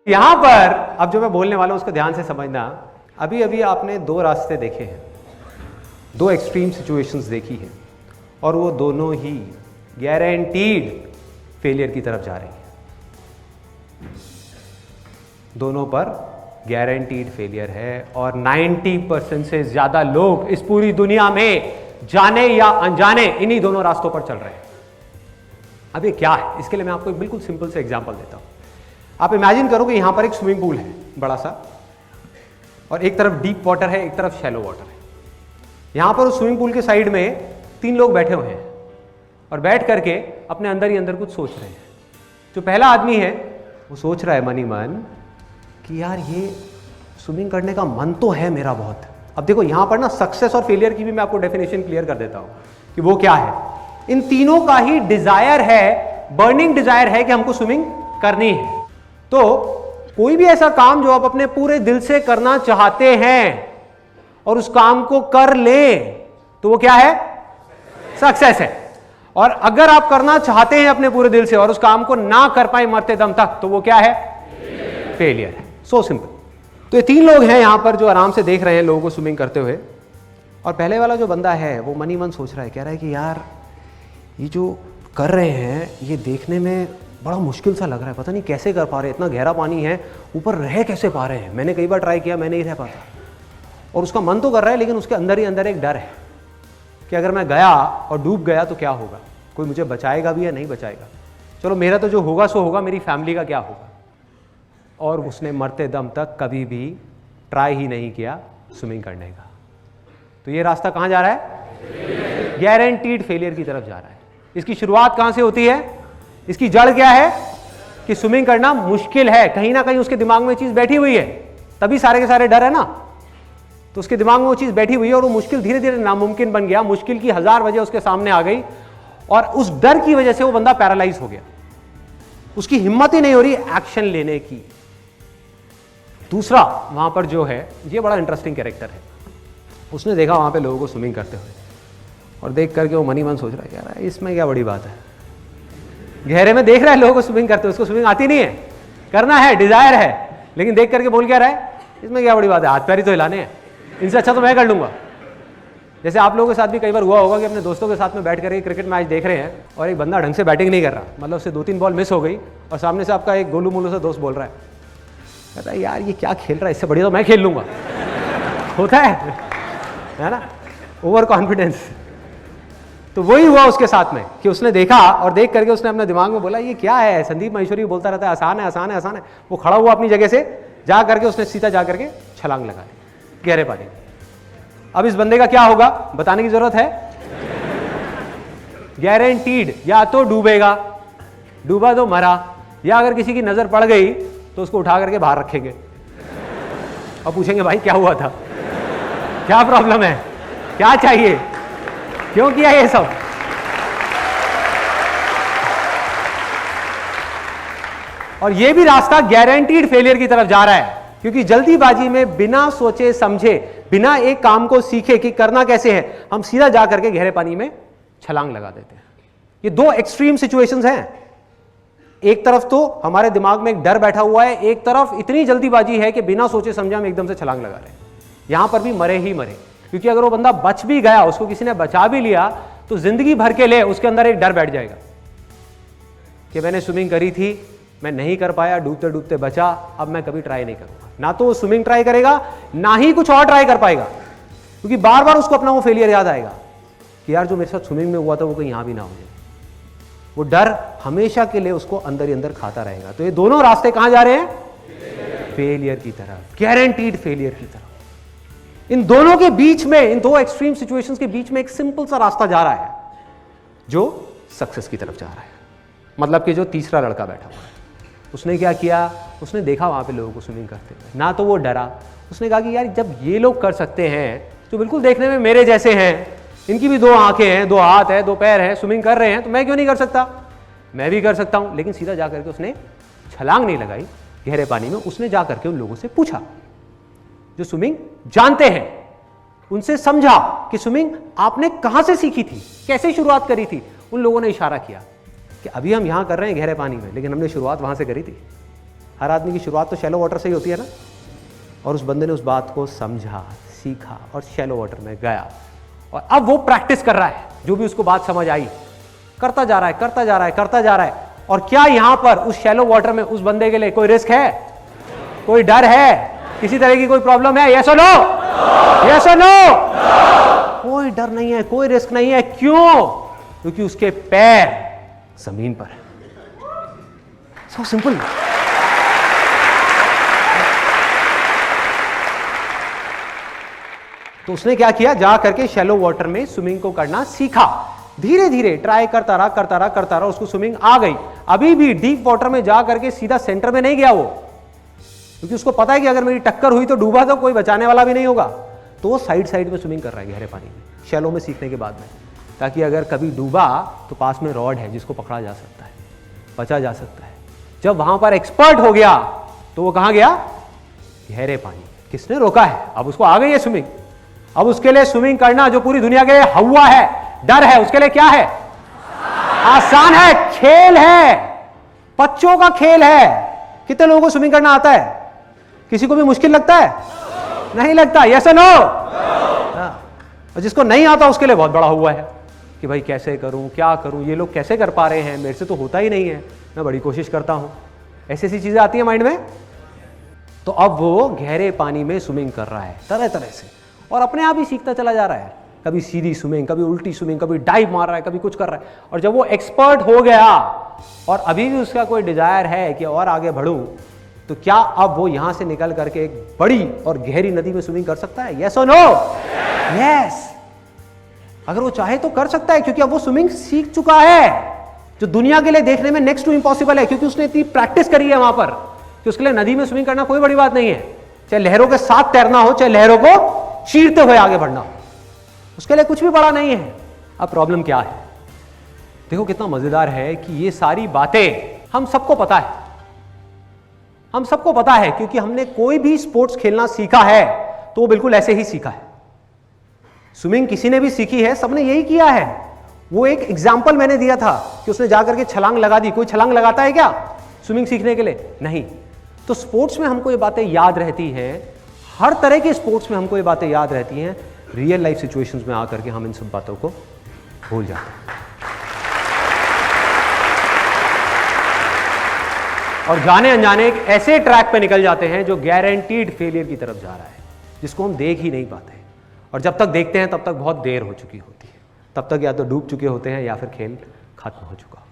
यहां पर अब जो मैं बोलने वाला हूं उसको ध्यान से समझना। अभी अभी आपने दो रास्ते देखे हैं, दो एक्सट्रीम सिचुएशंस देखी हैं, और वो दोनों ही गारंटीड फेलियर की तरफ जा रही हैं। दोनों पर गारंटीड फेलियर है, और 90% से ज्यादा लोग इस पूरी दुनिया में जाने या अनजाने इन्हीं दोनों रास्तों पर चल रहे हैं। अब ये क्या है, इसके लिए मैं आपको एक बिल्कुल सिंपल से एग्जांपल देता हूं। आप इमेजिन करो कि यहां पर एक स्विमिंग पूल है बड़ा सा, और एक तरफ डीप वाटर है, एक तरफ शैलो वाटर है। यहां पर उस स्विमिंग पूल के साइड में 3 लोग बैठे हुए हैं और बैठ करके अपने अंदर ही अंदर कुछ सोच रहे हैं। जो पहला आदमी है वो सोच रहा है मन ही मन कि यार ये स्विमिंग करने का मन तो है मेरा बहुत। अब देखो यहां पर ना सक्सेस और फेलियर की भी मैं आपको डेफिनेशन क्लियर कर देता हूं कि वो क्या है। इन तीनों का ही डिजायर है, बर्निंग डिजायर है कि हमको स्विमिंग करनी है। तो कोई भी ऐसा काम जो आप अपने पूरे दिल से करना चाहते हैं और उस काम को कर ले तो वो क्या है, सक्सेस है। और अगर आप करना चाहते हैं अपने पूरे दिल से और उस काम को ना कर पाए मरते दम तक तो वो क्या है, फेलियर है। So simple. तो ये 3 लोग हैं यहां पर जो आराम से देख रहे हैं लोगों को स्विमिंग करते हुए, और पहले वाला जो बंदा है वो मन ही मन सोच रहा है, कह रहा है कि यार ये जो कर रहे हैं ये देखने में बड़ा मुश्किल सा लग रहा है, पता नहीं कैसे कर पा रहे हैं, इतना गहरा पानी है, ऊपर रह कैसे पा रहे हैं। मैंने कई बार ट्राई किया, मैं नहीं रह पाता। और उसका मन तो कर रहा है, लेकिन उसके अंदर ही अंदर एक डर है कि अगर मैं गया और डूब गया तो क्या होगा, कोई मुझे बचाएगा भी या नहीं बचाएगा। चलो मेरा तो जो होगा सो होगा, मेरी फैमिली का क्या होगा। और उसने मरते दम तक कभी भी ट्राई ही नहीं किया स्विमिंग करने का। तो ये रास्ता कहाँ जा रहा है, गारंटीड फेलियर की तरफ जा रहा है। इसकी शुरुआत कहाँ से होती है, इसकी जड़ क्या है कि स्विमिंग करना मुश्किल है। कहीं ना कहीं उसके दिमाग में चीज बैठी हुई है, तभी सारे के सारे डर है ना। तो उसके दिमाग में वो चीज बैठी हुई है और वो मुश्किल धीरे धीरे नामुमकिन बन गया। मुश्किल की 1000 वजह उसके सामने आ गई और उस डर की वजह से वो बंदा पैरालाइज हो गया। उसकी हिम्मत ही नहीं हो रही एक्शन लेने की। दूसरा वहां पर जो है, ये बड़ा इंटरेस्टिंग कैरेक्टर है। उसने देखा वहां पे लोगों को स्विमिंग करते हुए और देख करके वो मन ही मन सोच रहा है, यार इसमें क्या बड़ी बात है। गहरे में देख रहा है लोगों को स्विमिंग करते हुए, उसको स्विमिंग आती नहीं है, करना है, डिजायर है, लेकिन देख करके बोल क्या रहा है, इसमें क्या बड़ी बात है, हाथ पैर ही तो हिलाने हैं, इनसे अच्छा तो मैं कर लूंगा। जैसे आप लोगों के साथ भी कई बार हुआ होगा कि अपने दोस्तों के साथ में बैठ करके क्रिकेट मैच देख रहे हैं और एक बंदा ढंग से बैटिंग नहीं कर रहा, मतलब उससे 2-3 बॉल मिस हो गई और सामने से आपका एक गोलू मोलू सा दोस्त बोल रहा है, कहता है यार ये क्या खेल रहा है, इससे बढ़िया तो मैं खेल लूंगा। होता है ना, ओवर कॉन्फिडेंस। तो वही हुआ उसके साथ में कि उसने देखा और देख करके उसने अपने दिमाग में बोला ये क्या है, संदीप महेश्वरी बोलता रहता है आसान है आसान है आसान है। वो खड़ा हुआ अपनी जगह से, जा करके उसने सीधा जा करके छलांग लगा दी गहरे पानी में। अब इस बंदे का क्या होगा बताने की जरूरत है, गारंटीड या तो डूबेगा, डूबा तो मरा, या अगर किसी की नजर पड़ गई तो उसको उठा करके बाहर रखेंगे और पूछेंगे भाई क्या हुआ था, क्या प्रॉब्लम है, क्या चाहिए, क्यों किया ये सब। और ये भी रास्ता गारंटीड फेलियर की तरफ जा रहा है, क्योंकि जल्दीबाजी में बिना सोचे समझे, बिना एक काम को सीखे कि करना कैसे है, हम सीधा जा करके गहरे पानी में छलांग लगा देते हैं। ये 2 एक्सट्रीम सिचुएशंस हैं। एक तरफ तो हमारे दिमाग में एक डर बैठा हुआ है, एक तरफ इतनी जल्दीबाजी है कि बिना सोचे समझे हम एकदम से छलांग लगा रहे हैं। यहां पर भी मरे ही मरे, क्योंकि अगर वो बंदा बच भी गया, उसको किसी ने बचा भी लिया, तो जिंदगी भर के लिए उसके अंदर एक डर बैठ जाएगा कि मैंने स्विमिंग करी थी, मैं नहीं कर पाया, डूबते डूबते बचा, अब मैं कभी ट्राई नहीं करूंगा। ना तो वो स्विमिंग ट्राई करेगा, ना ही कुछ और ट्राई कर पाएगा, क्योंकि बार बार उसको अपना वो फेलियर याद आएगा कि यार जो मेरे साथ स्विमिंग में हुआ था वो कहीं यहां भी ना हो जाए। वो डर हमेशा के लिए उसको अंदर ही अंदर खाता रहेगा। तो ये दोनों रास्ते कहां जा रहे हैं, फेलियर की तरफ, गारंटीड फेलियर की तरफ। इन दोनों के बीच में, इन 2 एक्सट्रीम सिचुएशंस के बीच में एक सिंपल सा रास्ता जा रहा है जो सक्सेस की तरफ जा रहा है। मतलब कि जो तीसरा लड़का बैठा हुआ है, उसने क्या किया, उसने देखा वहां पे लोगों को स्विमिंग करते हुए, ना तो वो डरा, उसने कहा कि यार जब ये लोग कर सकते हैं जो बिल्कुल देखने में मेरे जैसे हैं, इनकी भी 2 आंखें हैं, 2 हाथ है, 2 पैर हैं, स्विमिंग कर रहे हैं, तो मैं क्यों नहीं कर सकता, मैं भी कर सकता हूं। लेकिन सीधा जाकर के उसने छलांग नहीं लगाई गहरे पानी में, उसने जाकर के उन लोगों से पूछा जो स्विमिंग जानते हैं, उनसे समझा कि स्विमिंग आपने कहां से सीखी थी, कैसे शुरुआत करी थी। उन लोगों ने इशारा किया कि अभी हम यहां कर रहे हैं गहरे पानी में, लेकिन हमने शुरुआत वहां से करी थी। हर आदमी की शुरुआत तो शैलो वाटर से ही होती है ना। और उस बंदे ने उस बात को समझा, सीखा और शैलो वाटर में गया और अब वो प्रैक्टिस कर रहा है। जो भी उसको बात समझ आई करता जा रहा है, करता जा रहा है, करता जा रहा है। और क्या यहां पर उस शैलो वाटर में उस बंदे के लिए कोई रिस्क है, कोई डर है, किसी तरह की कोई प्रॉब्लम है? यस और नो? यस और नो? कोई डर नहीं है, कोई रिस्क नहीं है। क्यों? क्योंकि उसके पैर जमीन पर है। So simple. तो उसने क्या किया, जा करके शैलो वाटर में स्विमिंग को करना सीखा। धीरे धीरे ट्राई करता रहा, करता रहा, करता रहा, उसको स्विमिंग आ गई। अभी भी डीप वाटर में जा करके सीधा सेंटर में नहीं गया वो, क्योंकि उसको पता है कि अगर मेरी टक्कर हुई तो डूबा तो कोई बचाने वाला भी नहीं होगा। तो वो साइड साइड में स्विमिंग कर रहा है गहरे पानी में, शैलो में सीखने के बाद में, ताकि अगर कभी डूबा तो पास में रॉड है जिसको पकड़ा जा सकता है, बचा जा सकता है। जब वहां पर एक्सपर्ट हो गया तो वो कहां गया? गहरे पानी। किसने रोका है? अब उसको आ गई है स्विमिंग। अब उसके लिए स्विमिंग करना जो पूरी दुनिया के लिए हवा है, डर है, उसके लिए क्या है? आसान है, खेल है, बच्चों का खेल है। कितने लोगों को स्विमिंग करना आता है? किसी को भी मुश्किल लगता है? नहीं लगता। यस और नो? और जिसको नहीं आता उसके लिए बहुत बड़ा हुआ है कि भाई कैसे करूं, क्या करूं, ये लोग कैसे कर पा रहे हैं, मेरे से तो होता ही नहीं है, मैं बड़ी कोशिश करता हूं। ऐसी ऐसी चीजें आती है माइंड में। तो अब वो गहरे पानी में स्विमिंग कर रहा है तरह तरह से, और अपने आप ही सीखता चला जा रहा है। कभी सीधी स्विमिंग, कभी उल्टी स्विमिंग, कभी डाइव मार रहा है, कभी कुछ कर रहा है। और जब वो एक्सपर्ट हो गया और अभी भी उसका कोई डिजायर है कि और आगे बढ़ूं, तो क्या अब वो यहां से निकल करके एक बड़ी और गहरी नदी में स्विमिंग कर सकता है? यस और नो? यस। अगर वो चाहे तो कर सकता है, क्योंकि अब वो स्विमिंग सीख चुका है, जो दुनिया के लिए देखने में नेक्स्ट टू इम्पॉसिबल है, क्योंकि उसने इतनी प्रैक्टिस करी है वहां पर कि उसके लिए नदी में स्विमिंग करना कोई बड़ी बात नहीं है। चाहे लहरों के साथ तैरना हो, चाहे लहरों को चीरते हुए आगे बढ़ना हो, उसके लिए कुछ भी बड़ा नहीं है। अब प्रॉब्लम क्या है? देखो कितना मजेदार है कि ये सारी बातें हम सबको पता है, हम सबको पता है, क्योंकि हमने कोई भी स्पोर्ट्स खेलना सीखा है तो वो बिल्कुल ऐसे ही सीखा है। स्विमिंग किसी ने भी सीखी है, सबने यही किया है। वो एक एग्जाम्पल मैंने दिया था कि उसने जाकर के छलांग लगा दी। कोई छलांग लगाता है क्या स्विमिंग सीखने के लिए? नहीं। तो स्पोर्ट्स में हमको ये बातें याद रहती हैं, हर तरह के स्पोर्ट्स में हमको ये बातें याद रहती हैं। रियल लाइफ सिचुएशंस में आकर के हम इन सब बातों को भूल जाते हैं और जाने अनजाने एक ऐसे ट्रैक पे निकल जाते हैं जो गारंटीड फेलियर की तरफ जा रहा है, जिसको हम देख ही नहीं पाते। और जब तक देखते हैं तब तक बहुत देर हो चुकी होती है, तब तक या तो डूब चुके होते हैं या फिर खेल खत्म हो चुका।